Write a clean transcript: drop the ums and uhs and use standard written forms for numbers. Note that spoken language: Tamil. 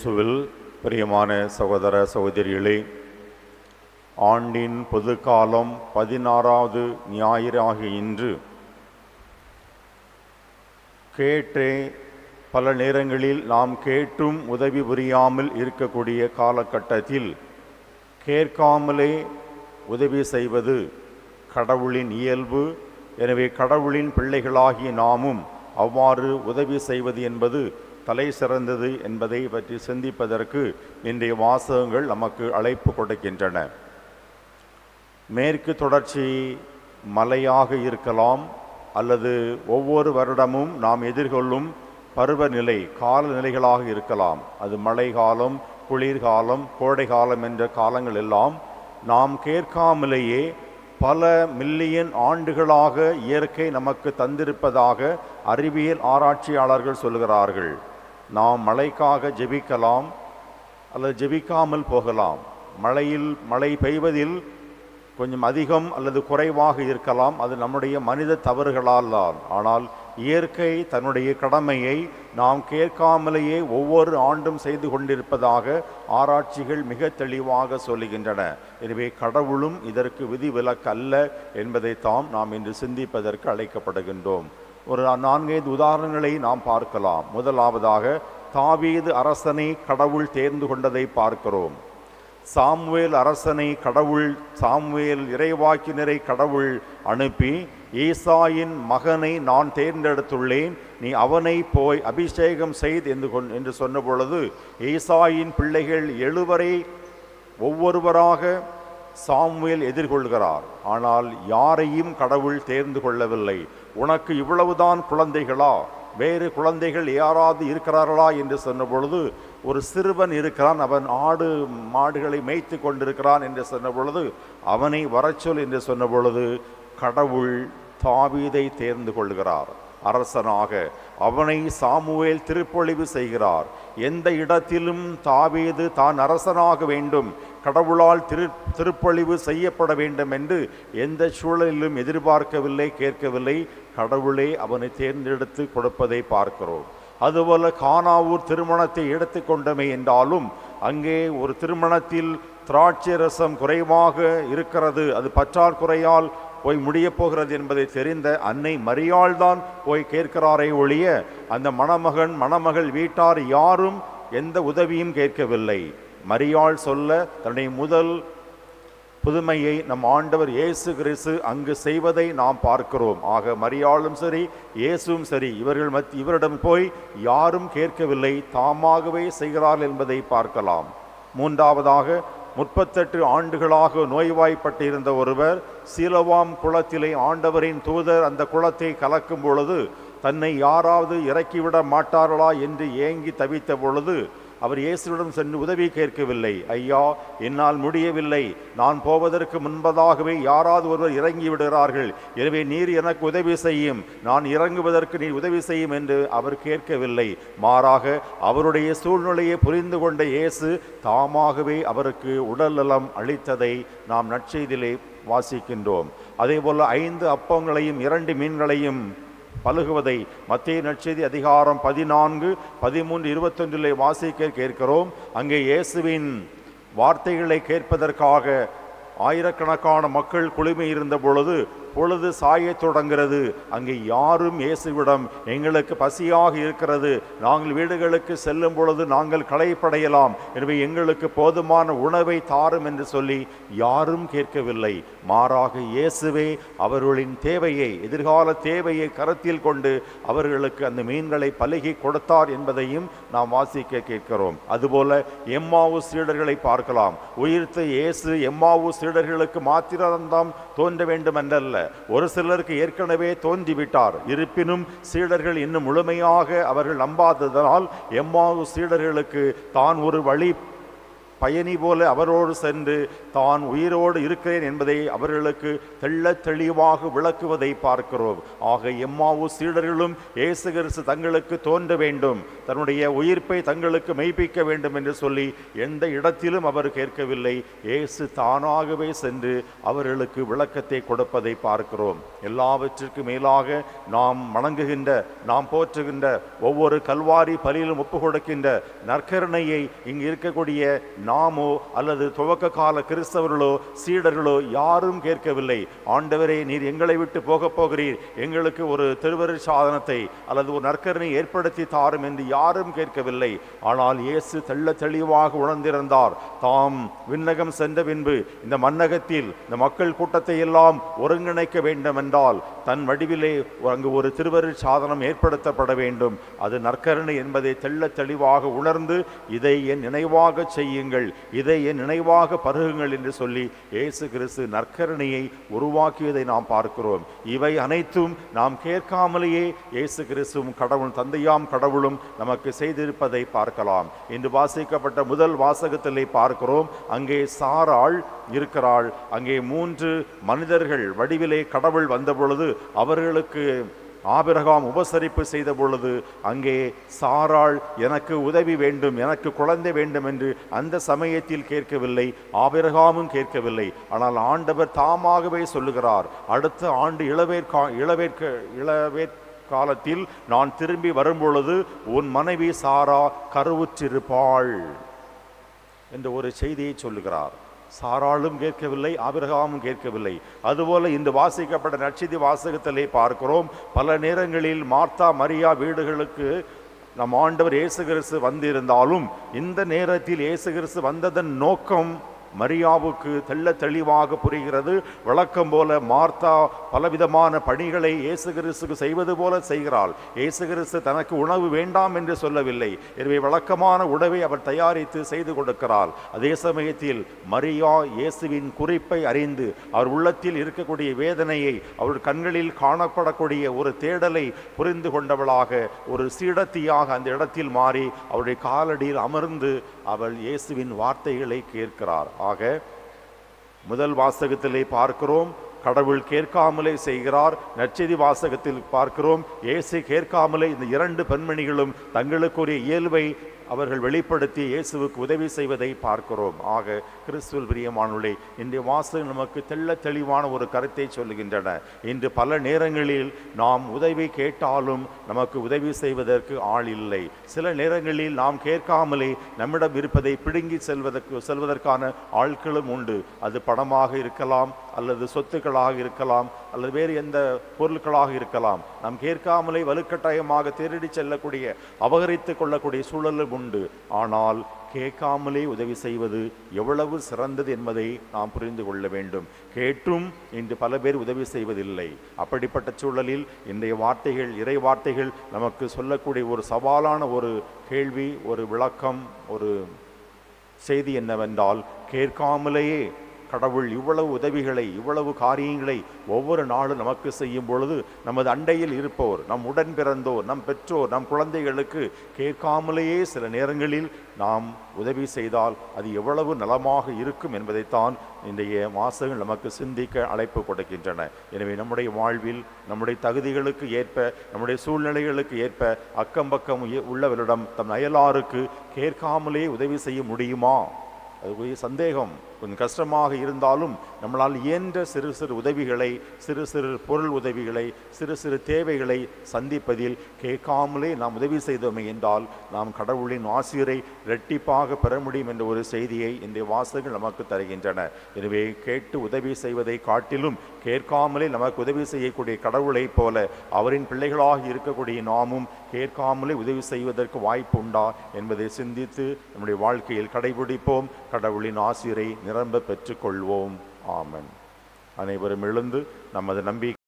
இயேசுவில் பிரியமான சகோதர சகோதரிகளே, ஆண்டின் பொதுக்காலம் 16வது ஞாயிறாகிய இன்று கேட்டே பல நேரங்களில் நாம் கேட்டும் உதவி புரியாமல் இருக்கக்கூடிய காலகட்டத்தில் கேட்காமலே உதவி செய்வது கடவுளின் இயல்பு. எனவே கடவுளின் பிள்ளைகளாகிய நாமும் அவ்வாறு உதவி செய்வது என்பது தலை சிறந்தது என்பதை பற்றி சிந்திப்பதற்கு இன்றைய வாசகங்கள் நமக்கு அழைப்பு கொடுக்கின்றன. மேற்கு தொடர்ச்சி மலையாக இருக்கலாம், அல்லது ஒவ்வொரு வருடமும் நாம் எதிர்கொள்ளும் பருவநிலை காலநிலைகளாக இருக்கலாம். அது மழை காலம், குளிர்காலம், கோடை காலம் என்ற காலங்கள் எல்லாம் நாம் கேட்காமலேயே பல மில்லியன் ஆண்டுகளாக இயற்கை நமக்கு தந்திருப்பதாக அறிவியல் ஆராய்ச்சியாளர்கள் சொல்கிறார்கள். நாம் மழைக்காக ஜெபிக்கலாம் அல்லது ஜெபிக்காமல் போகலாம். மழை பெய்வதில் கொஞ்சம் அதிகம் அல்லது குறைவாக இருக்கலாம். அது நம்முடைய மனித தவறுகளால் தான். ஆனால் இயற்கை தன்னுடைய கடமையை நாம் கேட்காமலேயே ஒவ்வொரு ஆண்டும் செய்து கொண்டிருப்பதாக ஆராய்ச்சிகள் மிக தெளிவாக சொல்லுகின்றன. எனவே கடவுளும் இதற்கு விதிவிலக்கு அல்ல என்பதைத்தான் நாம் இன்று சிந்திப்பதற்கு அழைக்கப்படுகின்றோம். ஒரு 4-5 உதாரணங்களை நாம் பார்க்கலாம். முதலாவதாக தாவீது அரசனை கடவுள் தேர்ந்து கொண்டதை பார்க்கிறோம். சாமுவேல் அரசனை சாமுவேல் இறைவாக்கினரை கடவுள் அனுப்பி, ஈசாயின் மகனை நான் தேர்ந்தெடுத்துள்ளேன், நீ அவனை போய் அபிஷேகம் செய்து என்று சொன்ன பொழுது ஈசாயின் பிள்ளைகள் 7 ஒவ்வொருவராக சாமுவேல் எதிர்கொள்கிறார். ஆனால் யாரையும் கடவுள் தேர்ந்து கொள்ளவில்லை. உனக்கு இவ்வளவுதான் குழந்தைகளா, வேறு குழந்தைகள் யாராவது இருக்கிறார்களா என்று சொன்ன பொழுது ஒரு சிறுவன் இருக்கிறான், அவன் ஆடு மாடுகளை மேய்த்து கொண்டிருக்கிறான் என்று சொன்ன பொழுது அவனை வரச்சொல் என்று சொன்ன பொழுது கடவுள் தாவீதை தேர்ந்து கொள்கிறார் அரசனாக. அவனை சாமுவேல் திருப்பொழிவு செய்கிறார். எந்த இடத்திலும் தாவீது தான் அரசனாக வேண்டும், கடவுளால் திருப்பொழிவு செய்யப்பட வேண்டும் என்று எந்த சூழலிலும் எதிர்பார்க்கவில்லை, கேட்கவில்லை. கடவுளே அவனை தேர்ந்தெடுத்து கொடுப்பதை பார்க்கிறோம். அதுபோல கானாவூர் திருமணத்தை எடுத்துக்கொண்டமை என்றாலும் அங்கே ஒரு திருமணத்தில் திராட்சை ரசம் குறைவாக இருக்கிறது, அது பற்றாக்குறையால் போய் முடிய போகிறது என்பதை தெரிந்த அன்னை மரியாள் தான் போய் கேட்கிறாரே ஒழிய அந்த மணமகள் வீட்டார் யாரும் எந்த உதவியும் கேட்கவில்லை. மரியாள் சொல்ல தன்னுடைய முதல் புதுமையை நம் ஆண்டவர் இயேசு கிறிஸ்து அங்கு செய்வதை நாம் பார்க்கிறோம். ஆக மரியாளும் சரி, இயேசுவும் சரி, இவரிடம் போய் யாரும் கேட்கவில்லை, தாமாகவே செய்கிறார்கள் என்பதை பார்க்கலாம். மூன்றாவதாக 38 ஆண்டுகளாக நோய்வாய்ப்பட்டிருந்த ஒருவர் சீலவாம் குளத்திலே ஆண்டவரின் தூதர் அந்த குளத்தை கலக்கும் பொழுது தன்னை யாராவது இறக்கிவிட மாட்டார்களா என்று ஏங்கி தவித்த பொழுது அவர் இயேசுவிடம் சென்று உதவி கேட்கவில்லை. ஐயா, என்னால் முடியவில்லை, நான் போவதற்கு முன்பதாகவே யாராவது ஒருவர் இறங்கி விடுகிறார்கள், எனவே நீர் எனக்கு உதவி செய்யும், நான் இறங்குவதற்கு நீர் உதவி செய்யும் என்று அவர் கேட்கவில்லை. மாறாக அவருடைய சூழ்நிலையை புரிந்து கொண்ட இயேசு தாமாகவே அவருக்கு உடல் நலம் அளித்ததை நாம் நற்செய்தியிலே வாசிக்கின்றோம். அதே போல 5 அப்பங்களையும் 2 மீன்களையும் பழுகுவதை மத்தேயு நற்செய்தி அதிகாரம் 14, 13, 21 வாசிக்க கேட்கிறோம். அங்கே இயேசுவின் வார்த்தைகளை கேட்பதற்காக ஆயிரக்கணக்கான மக்கள் குழுமி இருந்த பொழுது பொழுது சாய தொடங்கிறது. அங்கே யாரும் இயேசுவிடம் எங்களுக்கு பசியாக இருக்கிறது, நாங்கள் வீடுகளுக்கு செல்லும் பொழுது நாங்கள் களைப்படையலாம், எனவே எங்களுக்கு போதுமான உணவை தாரும் என்று சொல்லி யாரும் கேட்கவில்லை. மாறாக இயேசுவே அவர்களின் தேவையை, எதிர்கால தேவையை கருத்தில் கொண்டு அவர்களுக்கு அந்த மீன்களை பலுகி கொடுத்தார் என்பதையும் நாம் வாசிக்க கேட்கிறோம். அதுபோல எம்மாவு சீடர்களை பார்க்கலாம். உயிர்த்த இயேசு எம்மாவு சீடர்களுக்கு மாத்திரம்தான் தோன்ற வேண்டும் என்றல்ல, ஒரு சிலருக்கு ஏற்கனவே தோன்றிவிட்டார். இருப்பினும் சீடர்கள் இன்னும் முழுமையாக அவர்கள் நம்பாததனால் எம்மாவு சீடர்களுக்கு தான் ஒரு வழி பயணி போல அவரோடு சென்று தான் உயிரோடு இருக்கிறேன் என்பதை அவர்களுக்கு தெள்ளத் தெளிவாக விளக்குவதை பார்க்கிறோம். ஆக எம்மாவு சீடர்களும் இயேசு கிறிஸ்து தங்களுக்கு தோன்ற வேண்டும், தன்னுடைய உயிர்ப்பை தங்களுக்கு மெய்ப்பிக்க வேண்டும் என்று சொல்லி எந்த இடத்திலும் அவர் கேட்கவில்லை. இயேசு தானாகவே சென்று அவர்களுக்கு விளக்கத்தை கொடுப்பதை பார்க்கிறோம். எல்லாவற்றிற்கு மேலாக நாம் வணங்குகின்ற, நாம் போற்றுகின்ற, ஒவ்வொரு கல்வாரி பலியிலும் ஒப்பு கொடுக்கின்ற நற்கருணையை இங்கு இருக்கக்கூடிய நாமோ அல்லது துவக்க கால கிறிஸ்தவர்களோ சீடர்களோ யாரும் கேட்கவில்லை. ஆண்டவரே, நீர் எங்களை விட்டு போக போகிறீர், எங்களுக்கு ஒரு திருவருட் சாதனத்தை அல்லது ஒரு நற்கருணை ஏற்படுத்தி தாரும் என்று யாரும் கேட்கவில்லை. ஆனால் இயேசு தெள்ள தெளிவாக உணர்ந்திருந்தார். தாம் விண்ணகம் சென்ற பின்பு இந்த மன்னகத்தில் இந்த மக்கள் கூட்டத்தை எல்லாம் ஒருங்கிணைக்க வேண்டும் என்றால் தன் வடிவிலே அங்கு ஒரு திருவருட் சாதனம் ஏற்படுத்தப்பட வேண்டும். அது நற்கருணை என்பதை தெள்ள தெளிவாக உணர்ந்து இதை என் நினைவாக செய்யுங்கள், இதை என் நினைவாக பருகுங்கள் என்று சொல்லி இயேசு கிறிஸ்து நற்கருணையை உருவாக்கியதை நாம் பார்க்கிறோம். இவை அனைத்தும் நாம் கேட்காமலேயே இயேசு கிறிஸ்துவும் கடவுள் தந்தையாம் கடவுளும் நமக்கு செய்திருப்பதை பார்க்கலாம். இன்று வாசிக்கப்பட்ட முதல் வாசகத்திலே பார்க்கிறோம், அங்கே சாராள் இருக்கிறாள். அங்கே 3 மனிதர்கள் வடிவிலே கடவுள் வந்த பொழுது அவர்களுக்கு ஆபிரகாம் உபசரிப்பு செய்த பொழுது அங்கே சாராள் எனக்கு உதவி வேண்டும், எனக்கு குழந்தை வேண்டும் என்று அந்த சமயத்தில் கேட்கவில்லை, ஆபிரகாமும் கேட்கவில்லை. ஆனால் ஆண்டவர் தாமாகவே சொல்லுகிறார், அடுத்த ஆண்டு இளவேற் காலத்தில் நான் திரும்பி வரும்பொழுது உன் மனைவி சாரா கருவுற்றிருப்பாள் என்ற ஒரு செய்தியை சொல்லுகிறார். சாராளும் கேட்கவில்லை, ஆபிரகாமும் கேட்கவில்லை. அதுபோல இந்த வாசிக்கப்பட்ட நற்செய்தி வாசகத்திலே பார்க்கிறோம், பல நேரங்களில் மார்த்தா மரியா வீடுகளுக்கு நம் ஆண்டவர் இயேசு கிறிஸ்து வந்திருந்தாலும் இந்த நேரத்தில் இயேசு கிறிஸ்து வந்ததன் நோக்கம் மரியாவுக்கு தெள்ள தெளிவாக புரிகிறது. வழக்கம் போல மார்த்தா பலவிதமான பணிகளை இயேசு கிறிஸ்துக்கு செய்வது போல செய்கிறாள். இயேசு கிறிஸ்து தனக்கு உணவு வேண்டாம் என்று சொல்லவில்லை, எனவே வழக்கமான உணவை அவர் தயாரித்து செய்து கொடுக்கிறாள். அதே சமயத்தில் மரியா இயேசுவின் குறிப்பை அறிந்து அவர் உள்ளத்தில் இருக்கக்கூடிய வேதனையை, அவர் கண்களில் காணப்படக்கூடிய ஒரு தேடலை புரிந்து கொண்டவளாக ஒரு சீடத்தியாக அந்த இடத்தில் மாறி அவருடைய காலடியில் அமர்ந்து அவள் இயேசுவின் வார்த்தைகளை கேட்கிறார். ஆக முதல் வாசகத்திலே பார்க்கிறோம், கடவுள் கேட்காமலே செய்கிறார். நற்செய்தி வாசகத்தில் பார்க்கிறோம், இயேசு கேட்காமலே இந்த 2 பெண்மணிகளும் தங்களுக்குரிய இயல்பை அவர்கள் வெளிப்படுத்தி இயேசுவுக்கு உதவி செய்வதை பார்க்கிறோம். ஆக கிறிஸ்துவில் பிரியமானவர்களே, இன்றைய வாசகம் நமக்கு தெள்ள தெளிவான ஒரு கருத்தை சொல்லுகின்றன. இன்று பல நேரங்களில் நாம் உதவி கேட்டாலும் நமக்கு உதவி செய்வதற்கு ஆள் இல்லை. சில நேரங்களில் நாம் கேட்காமலே நம்மிடம் இருப்பதை பிடுங்கி செல்வதற்கான ஆட்களும் உண்டு. அது பணமாக இருக்கலாம், அல்லது சொத்துக்களாக இருக்கலாம், அல்லது வேறு எந்த பொருட்களாக இருக்கலாம். நாம் கேட்காமலே வலுக்கட்டாயமாக திருடி செல்லக்கூடிய, அபகரித்து கொள்ளக்கூடிய சூழலும் உண்டு. ஆனால் கேட்காமலே உதவி செய்வது எவ்வளவு சிறந்தது என்பதை நாம் புரிந்து கொள்ள வேண்டும். கேட்டும் இன்று பல பேர் உதவி செய்வதில்லை. அப்படிப்பட்ட சூழலில் இன்றைய வார்த்தைகள், இறை வார்த்தைகள் நமக்கு சொல்லக்கூடிய ஒரு சவாலான ஒரு கேள்வி, ஒரு விளக்கம், ஒரு செய்தி என்னவென்றால், கேட்காமலேயே கடவுள் இவ்வளவு உதவிகளை, இவ்வளவு காரியங்களை ஒவ்வொரு நாளும் நமக்கு செய்யும் பொழுது நமது அண்டையில் இருப்போர், நம் உடன் பிறந்தோர், நம் பெற்றோர், நம் குழந்தைகளுக்கு கேட்காமலேயே சில நேரங்களில் நாம் உதவி செய்தால் அது எவ்வளவு நலமாக இருக்கும் என்பதைத்தான் இன்றைய வாசகங்கள் நமக்கு சிந்திக்க அழைப்பு கொடுக்கின்றன. எனவே நம்முடைய வாழ்வில் நம்முடைய தகுதிகளுக்கு ஏற்ப, நம்முடைய சூழ்நிலைகளுக்கு ஏற்ப அக்கம் பக்கம் உள்ளவரிடம் தம் அயலாருக்கு கேட்காமலே உதவி செய்ய முடியுமா? அதுக்குரிய சந்தேகம். கொஞ்சம் கஷ்டமாக இருந்தாலும் நம்மளால் இயன்ற சிறு சிறு உதவிகளை, சிறு சிறு பொருள் உதவிகளை, சிறு சிறு தேவைகளை சந்திப்பதில் கேட்காமலே நாம் உதவி செய்தோமே என்றால் நாம் கடவுளின் ஆசிரை இரட்டிப்பாக பெற முடியும் என்ற ஒரு செய்தியை இந்த வாசகங்கள் நமக்கு தருகின்றன. எனவே கேட்டு உதவி செய்வதை காட்டிலும் கேட்காமலே நமக்கு உதவி செய்யக்கூடிய கடவுளை போல அவரின் பிள்ளைகளாக இருக்கக்கூடிய நாமும் கேட்காமலே உதவி செய்வதற்கு வாய்ப்பு உண்டா என்பதை சிந்தித்து நம்முடைய வாழ்க்கையில் கடைபிடிப்போம். கடவுளின் ஆசிரை நிரம்ப பெற்றுக்கொள்வோம். ஆமென். அனைவரும் எழுந்து நமது நம்பிக்கை